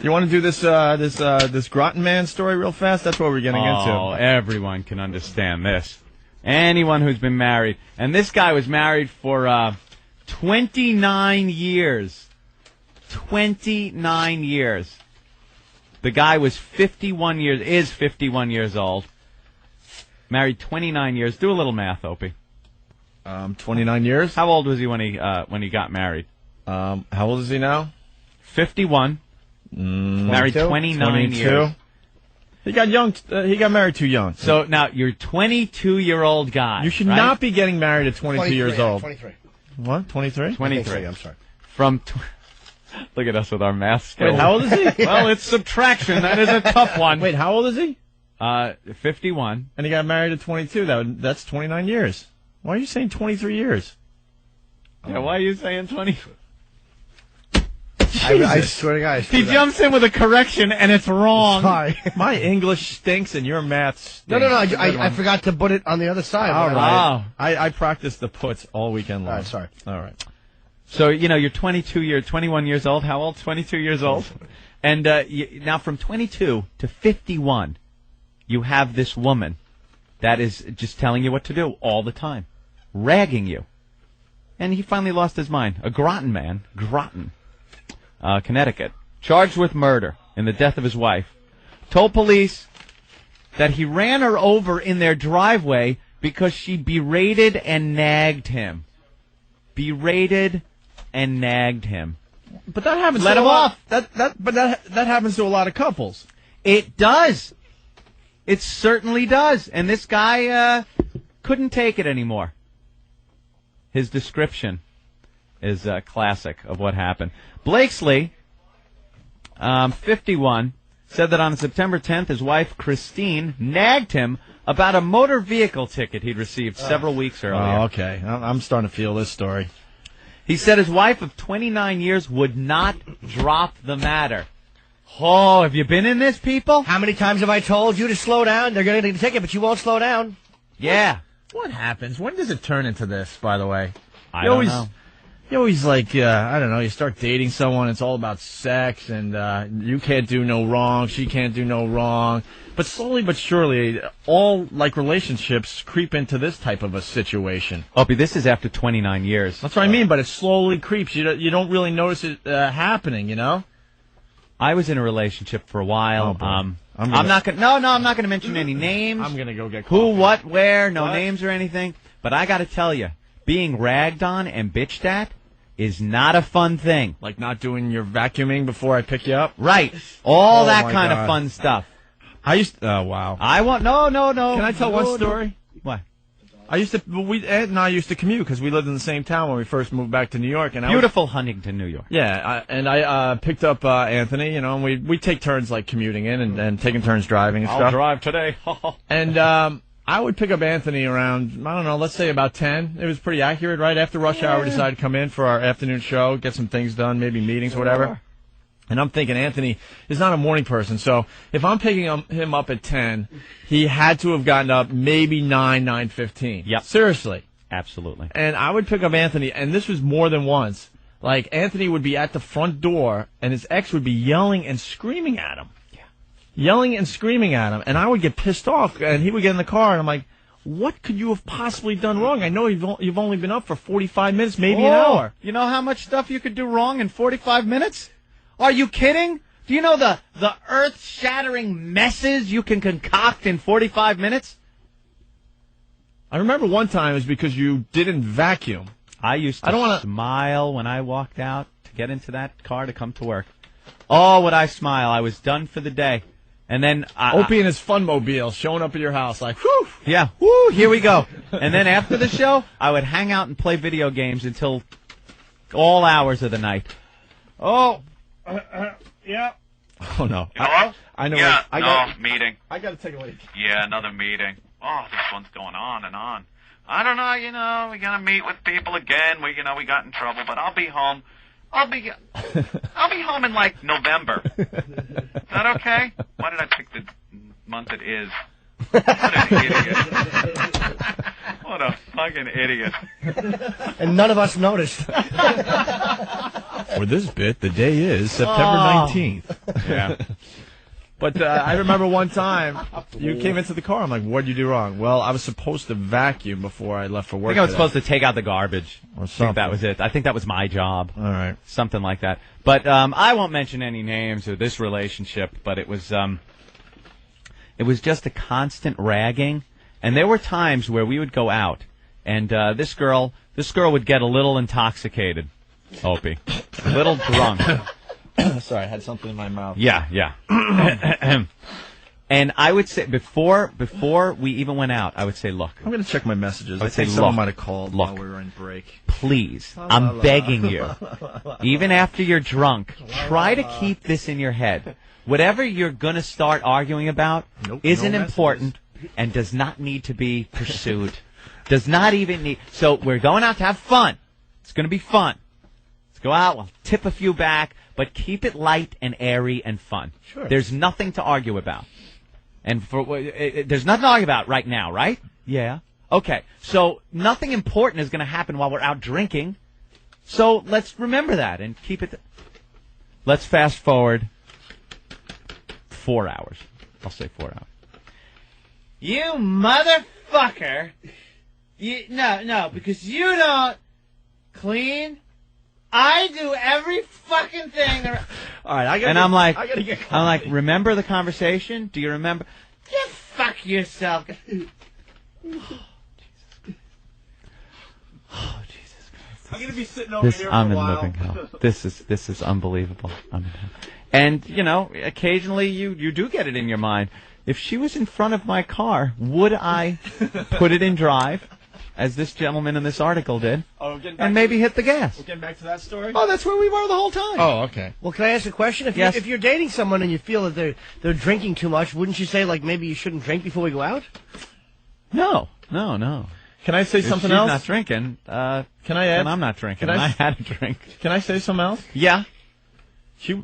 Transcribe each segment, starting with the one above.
You want to do this Groton man story real fast? That's what we're getting into. Oh, everyone can understand this. Anyone who's been married. And this guy was married for 29 years. 29 years. The guy was 51 years old. Married 29 years. Do a little math, Opie. 29 years? How old was he when he got married? How old is he now? 51. Married 29 years. He got married too young. So now you're a 22-year-old guy. You should not be getting married at 22 years old. 23. What? 23? 23. I'm sorry. Look at us with our math skills. Wait, how old is he? Well, it's subtraction. That is a tough one. Wait, how old is he? 51. And he got married at 22. That's 29 years. Why are you saying 23 years? Yeah, why are you saying 20? I swear to God. He jumps in with a correction, and it's wrong. Sorry. My English stinks, and your math stinks. No. I forgot to put it on the other side. All right. Wow. I practiced the puts all weekend long. All right, sorry. All right. So, you're 21 years old. How old? 22 years old. And now from 22 to 51, you have this woman that is just telling you what to do all the time, ragging you. And he finally lost his mind. A Groton man, Connecticut, charged with murder in the death of his wife, told police that he ran her over in their driveway because she berated and nagged him. Berated and nagged him. But that happens. Let him off. But that happens to a lot of couples. It does. It certainly does. And this guy couldn't take it anymore. His description is classic of what happened. Blakesley, 51, said that on September 10th, his wife, Christine, nagged him about a motor vehicle ticket he'd received several weeks earlier. Oh, okay. I'm starting to feel this story. He said his wife of 29 years would not drop the matter. Oh, have you been in this, people? How many times have I told you to slow down? They're going to get a ticket, but you won't slow down. Yeah. What happens? When does it turn into this, by the way? I don't know. You always I don't know, you start dating someone, it's all about sex, and you can't do no wrong, she can't do no wrong. But slowly but surely, all, relationships creep into this type of a situation. Opie, this is after 29 years. That's what I mean, but it slowly creeps. You don't really notice it happening, you know? I was in a relationship for a while. Oh, I'm not gonna mention any names. I'm gonna go get who, coffee. what, where, no names or anything. But I gotta tell you, being ragged on and bitched at is not a fun thing. Like not doing your vacuuming before I pick you up? Right. All that my kind God. of fun stuff. Oh, wow. No. Can I tell one story? What? Ed and I used to commute because we lived in the same town when we first moved back to New York. And Beautiful Huntington, New York. Yeah, I picked up Anthony, and we take turns commuting in and taking turns driving and stuff. I'll drive today. And I would pick up Anthony around, I don't know, let's say about 10. It was pretty accurate, right? After rush hour, we decided to come in for our afternoon show, get some things done, maybe meetings or whatever. And I'm thinking Anthony is not a morning person, so if I'm picking him up at 10, he had to have gotten up maybe 9:15. Yep. Seriously. Absolutely. And I would pick up Anthony, and this was more than once. Anthony would be at the front door, and his ex would be yelling and screaming at him. Yelling and screaming at him, and I would get pissed off, and he would get in the car, and I'm like, what could you have possibly done wrong? I know you've only been up for 45 minutes, maybe an hour. You know how much stuff you could do wrong in 45 minutes? Are you kidding? Do you know the earth-shattering messes you can concoct in 45 minutes? I remember one time it was because you didn't vacuum. I used to smile when I walked out to get into that car to come to work. Oh, would I smile. I was done for the day. And then Opie and his funmobile showing up at your house whew. Yeah, whoo, here we go. And then after the show, I would hang out and play video games until all hours of the night. Oh, yeah. Oh, no. Hello? I know. Yeah, meeting. I got to take a leak. Yeah, another meeting. Oh, this one's going on and on. I don't know, we got to meet with people again. We got in trouble, but I'll be home. I'll be home in November. Is that okay? Why did I pick the month it is? What an idiot. What a fucking idiot. And none of us noticed. For this bit, the day is September 19th. Yeah. But I remember one time you came into the car. I'm like, what'd you do wrong? Well, I was supposed to vacuum before I left for work. I think I was supposed to take out the garbage. Or I think something. that was it. I think that was my job. All right. Something like that. But I won't mention any names or this relationship, but it was just a constant ragging. And there were times where we would go out, and this girl would get a little intoxicated, Opie. A little drunk. Sorry, I had something in my mouth. Yeah. And I would say, before we even went out, I would say, look. I'm going to check my messages. I I would say, think someone look, might have called look. while we were in break. Please, I'm begging you, even after you're drunk, try to keep this in your head. Whatever you're going to start arguing about isn't important and does not need to be pursued. Does not even need. So we're going out to have fun. It's going to be fun. Let's go out. We'll tip a few back, but keep it light and airy and fun. Sure. There's nothing to argue about. And there's nothing to argue about right now, right? Yeah. Okay. So nothing important is going to happen while we're out drinking. So let's remember that and keep it. Let's fast forward 4 hours. I'll say 4 hours. You motherfucker. No, because you don't clean. I do every fucking thing. All right, I'm like, remember remember the conversation? Do you remember? You fuck yourself. Oh, Jesus Christ. I'm going to be sitting over here for I'm a in while. living hell. This is unbelievable. And, occasionally you do get it in your mind. If she was in front of my car, would I put it in drive, as this gentleman in this article did, and maybe hit the gas? We're getting back to that story? Oh, that's where we were the whole time. Oh, okay. Well, can I ask a question? If you're dating someone and you feel that they're drinking too much, wouldn't you say, like, maybe you shouldn't drink before we go out? No. Can I say If something she's else? not drinking, Can I add? then I'm not drinking. Can I- I had a drink. Can I say something else? Yeah. She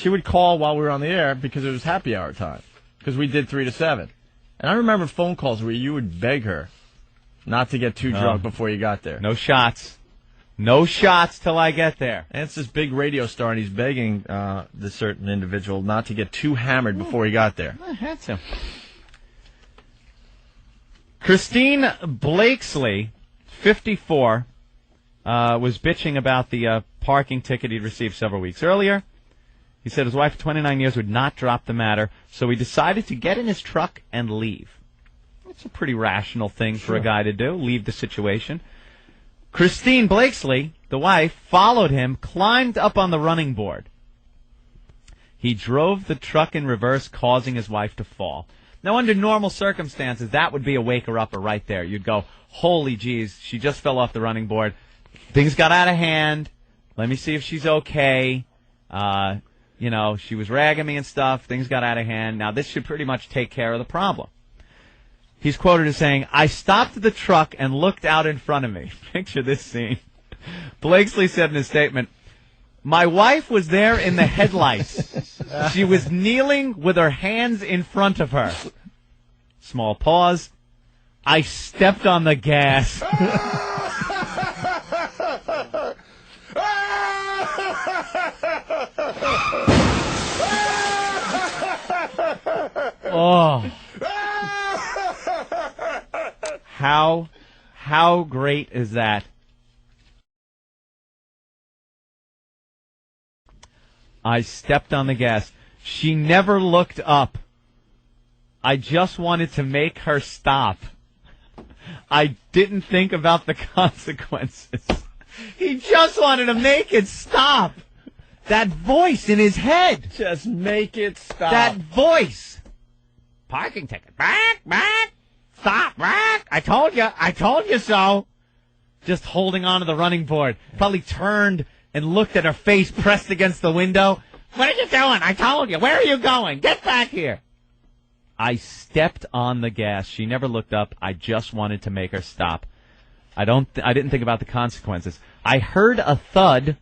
would call while we were on the air because it was happy hour time. Because we did 3 to 7. And I remember phone calls where you would beg her not to get too drunk before you got there. No shots. No shots till I get there. And it's this big radio star, and he's begging this certain individual not to get too hammered before he got there. I had to. Christine Blakesley, 54, was bitching about the parking ticket he'd received several weeks earlier. He said his wife of 29 years would not drop the matter, so he decided to get in his truck and leave. It's a pretty rational thing for a guy to do, leave the situation. Christine Blakesley, the wife, followed him, climbed up on the running board. He drove the truck in reverse, causing his wife to fall. Now, under normal circumstances, that would be a waker-upper right there. You'd go, holy jeez, she just fell off the running board. Things got out of hand. Let me see if she's okay. She was ragging me and stuff. Things got out of hand. Now, this should pretty much take care of the problem. He's quoted as saying, I stopped the truck and looked out in front of me. Picture this scene. Blakesley said in his statement, my wife was there in the headlights. She was kneeling with her hands in front of her. Small pause. I stepped on the gas. Oh. How great is that? I stepped on the gas. She never looked up. I just wanted to make her stop. I didn't think about the consequences. He just wanted to make it stop. That voice in his head. Just make it stop. That voice. Parking ticket. Back. Stop. Back. I told you so. Just holding on to the running board. Probably turned and looked at her face pressed against the window. What are you doing? I told you. Where are you going? Get back here. I stepped on the gas. She never looked up. I just wanted to make her stop. I didn't think about the consequences. I heard a thud.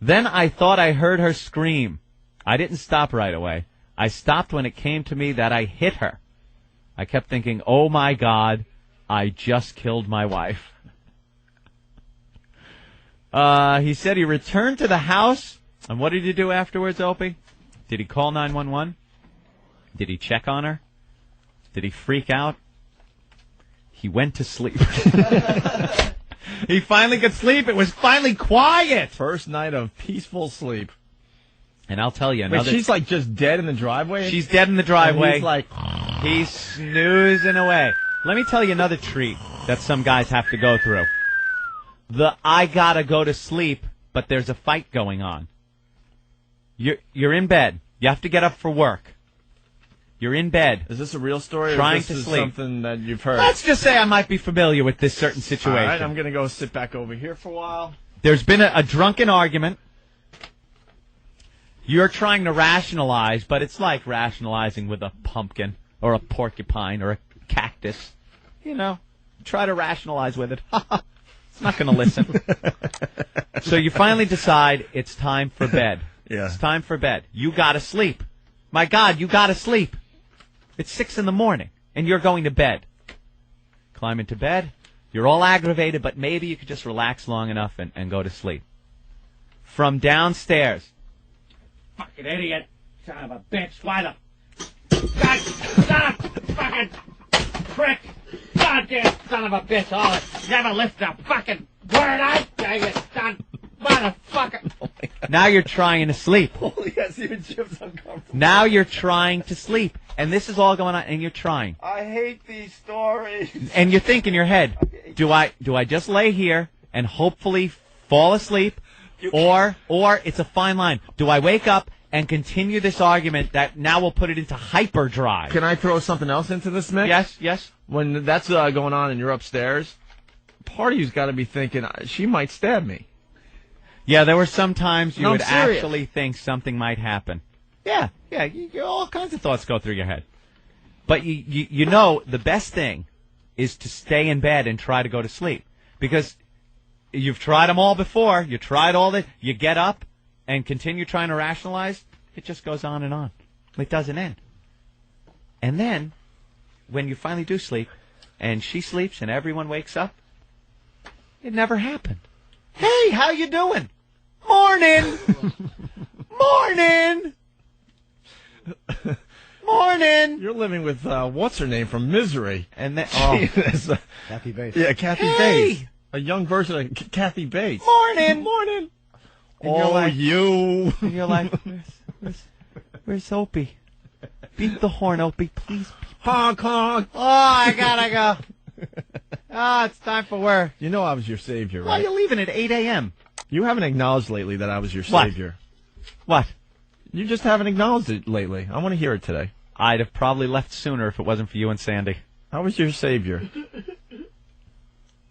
Then I thought I heard her scream. I didn't stop right away. I stopped when it came to me that I hit her. I kept thinking, oh my God, I just killed my wife. He said he returned to the house, and what did he do afterwards, Opie? Did he call 911? Did he check on her? Did he freak out? He went to sleep. He finally could sleep. It was finally quiet. First night of peaceful sleep. And I'll tell you another... Wait, she's like just dead in the driveway? She's dead in the driveway. And he's like... He's snoozing away. Let me tell you another treat that some guys have to go through. I gotta go to sleep, but there's a fight going on. You're in bed. You have to get up for work. You're in bed. Is this a real story? Trying or is to this sleep. Something that you've heard? Let's just say I might be familiar with this certain situation. All right, I'm going to go sit back over here for a while. There's been a drunken argument. You're trying to rationalize, but it's like rationalizing with a pumpkin or a porcupine or a cactus. You know, try to rationalize with it. It's not going to listen. So you finally decide it's time for bed. Yeah. It's time for bed. You got to sleep. My God, you got to sleep. It's 6 a.m, and you're going to bed. Climb into bed. You're all aggravated, but maybe you could just relax long enough and go to sleep. From downstairs. Fucking idiot. Son of a bitch. Why the... God, son of a fucking prick. Goddamn son of a bitch. Oh, never lift a fucking word out. Dang it, son. Motherfucker. Oh now you're trying to sleep. Holy yes, even Jim's uncomfortable. Now you're trying to sleep. And this is all going on, and you're trying. I hate these stories. And you think in your head, do I just lay here and hopefully fall asleep? Or it's a fine line. Do I wake up and continue this argument that now will put it into hyperdrive? Can I throw something else into this mix? Yes. When that's going on and you're upstairs, part of you's got to be thinking, she might stab me. Yeah, there were some times you would serious. actually think something might happen. Yeah, all kinds of thoughts go through your head. But you know the best thing is to stay in bed and try to go to sleep. Because you've tried them all before. You tried all this. You get up and continue trying to rationalize. It just goes on and on. It doesn't end. And then, when you finally do sleep, and she sleeps and everyone wakes up, it never happened. Hey, how you doing? Morning. Morning. Morning. You're living with what's her name from Misery, and then Kathy Bates. Yeah, Kathy Bates, a young version of Kathy Bates. Morning. And you're like, you. And you're like, where's Opie? Beat the horn, Opie, please. Honk, honk. Oh, I gotta go. It's time for work. You know I was your savior, right? Why are you leaving at 8 a.m.? You haven't acknowledged lately that I was your What? savior. What? You just haven't acknowledged it lately. I want to hear it today. I'd have probably left sooner if it wasn't for you and Sandy. I was your savior.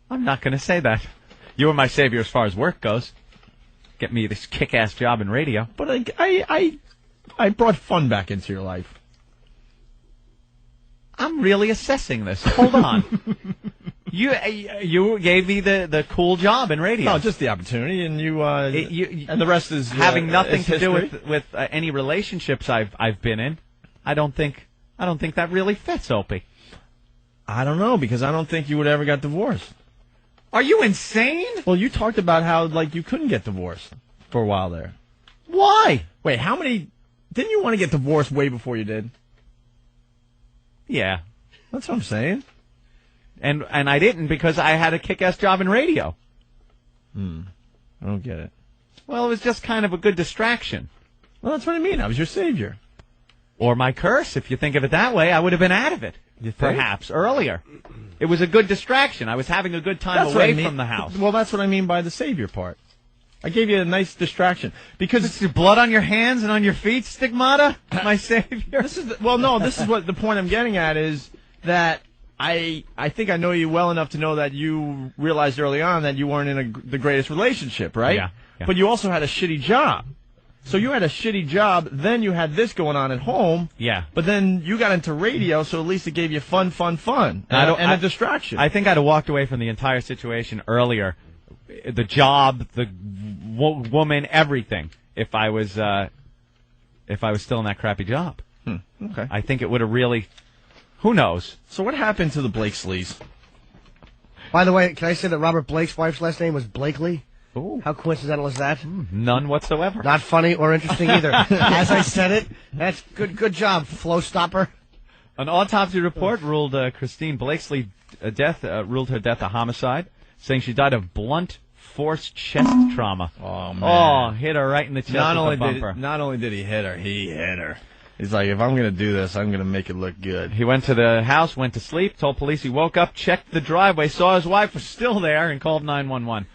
I'm not going to say that. You were my savior as far as work goes. Get me this kick-ass job in radio. But I brought fun back into your life. I'm really assessing this. Hold on. You gave me the cool job in radio. No, just the opportunity, and and the rest is having nothing is to do history. with any relationships I've been in. I don't think that really fits, Opie. I don't know, because I don't think you would ever got divorced. Are you insane? Well, you talked about how you couldn't get divorced for a while there. Why? Wait, how many? Didn't you want to get divorced way before you did? Yeah, that's what I'm saying. And I didn't because I had a kick-ass job in radio. I don't get it. Well, it was just kind of a good distraction. Well, that's what I mean. I was your savior. Or my curse, if you think of it that way. I would have been out of it, perhaps, earlier. It was a good distraction. I was having a good time away from the house. Well, that's what I mean by the savior part. I gave you a nice distraction. Because it's blood on your hands and on your feet, Stigmata, my savior. This is what the point I'm getting at is that I think I know you well enough to know that you realized early on that you weren't in the greatest relationship, right? Yeah. But you also had a shitty job. So you had a shitty job, then you had this going on at home. Yeah. But then you got into radio, so at least it gave you fun, and a distraction. I think I'd have walked away from the entire situation earlier. The job, the woman, everything. If I was still in that crappy job. Okay. I think it would have really. Who knows? So what happened to the Blakesleys? By the way, can I say that Robert Blake's wife's last name was Blakely? Ooh. How coincidental is that? None whatsoever. Not funny or interesting either. As I said it, that's good job, flow stopper. An autopsy report ruled Christine Blakesley ruled her death a homicide, saying she died of blunt force chest trauma. Oh, man. Oh, hit her right in the chest with a bumper. Not only did he hit her, he hit her. He's like, if I'm going to do this, I'm going to make it look good. He went to the house, went to sleep, told police he woke up, checked the driveway, saw his wife was still there, and called 911.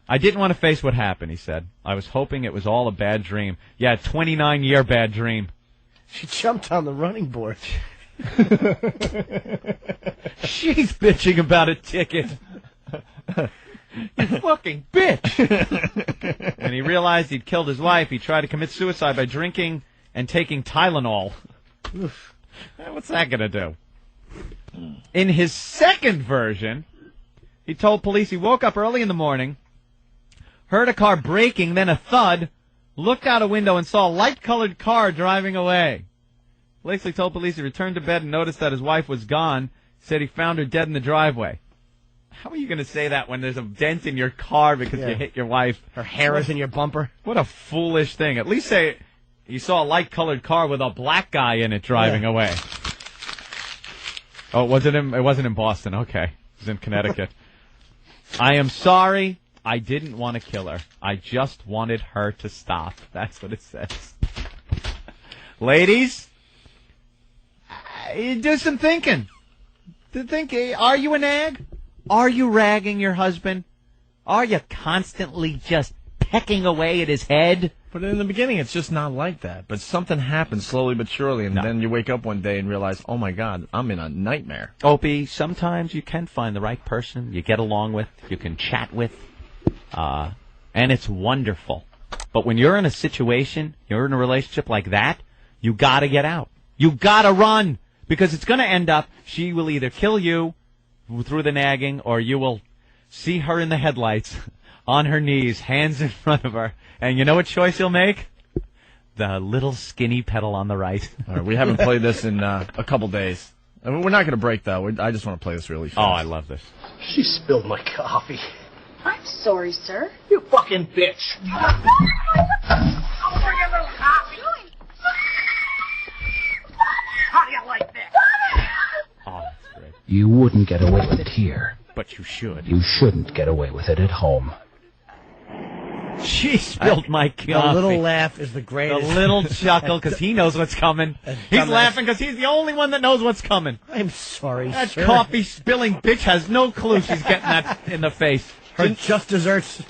I didn't want to face what happened, he said. I was hoping it was all a bad dream. Yeah, 29-year bad dream. She jumped on the running board. She's bitching about a ticket. You fucking bitch. And he realized he'd killed his wife. He tried to commit suicide by drinking and taking Tylenol. What's that going to do? In his second version, he told police he woke up early in the morning, heard a car braking, then a thud, looked out a window and saw a light-colored car driving away. Blakesley told police he returned to bed and noticed that his wife was gone. Said he found her dead in the driveway. How are you going to say that when there's a dent in your car because you hit your wife? Her hair is in your bumper. What a foolish thing. At least say you saw a light-colored car with a black guy in it driving away. Oh, it wasn't in Boston. Okay. It was in Connecticut. I am sorry. I didn't want to kill her. I just wanted her to stop. That's what it says. Ladies, do some thinking. Are you a nag? Are you ragging your husband? Are you constantly just pecking away at his head? But in the beginning, it's just not like that. But something happens slowly but surely, and then you wake up one day and realize, oh, my God, I'm in a nightmare. Opie, sometimes you can find the right person you get along with, you can chat with, and it's wonderful. But when you're in a situation, you're in a relationship like that, you got to get out. You got to run, because it's going to end up, she will either kill you through the nagging, or you will see her in the headlights, on her knees, hands in front of her. And you know what choice you'll make? The little skinny pedal on the right. All right, we haven't played this in a couple days. I mean, we're not going to break, though. I just want to play this really fast. Oh, I love this. She spilled my coffee. I'm sorry, sir. You fucking bitch. I'll bring you a little coffee. How do you like this? Oh, that's great. You wouldn't get away with it here. But you should. You shouldn't get away with it at home. She spilled my coffee. The little laugh is the greatest. The little chuckle, because he knows what's coming. He's laughing because he's the only one that knows what's coming. I'm sorry, That sir. coffee spilling bitch has no clue she's getting that in the face. Her just desserts.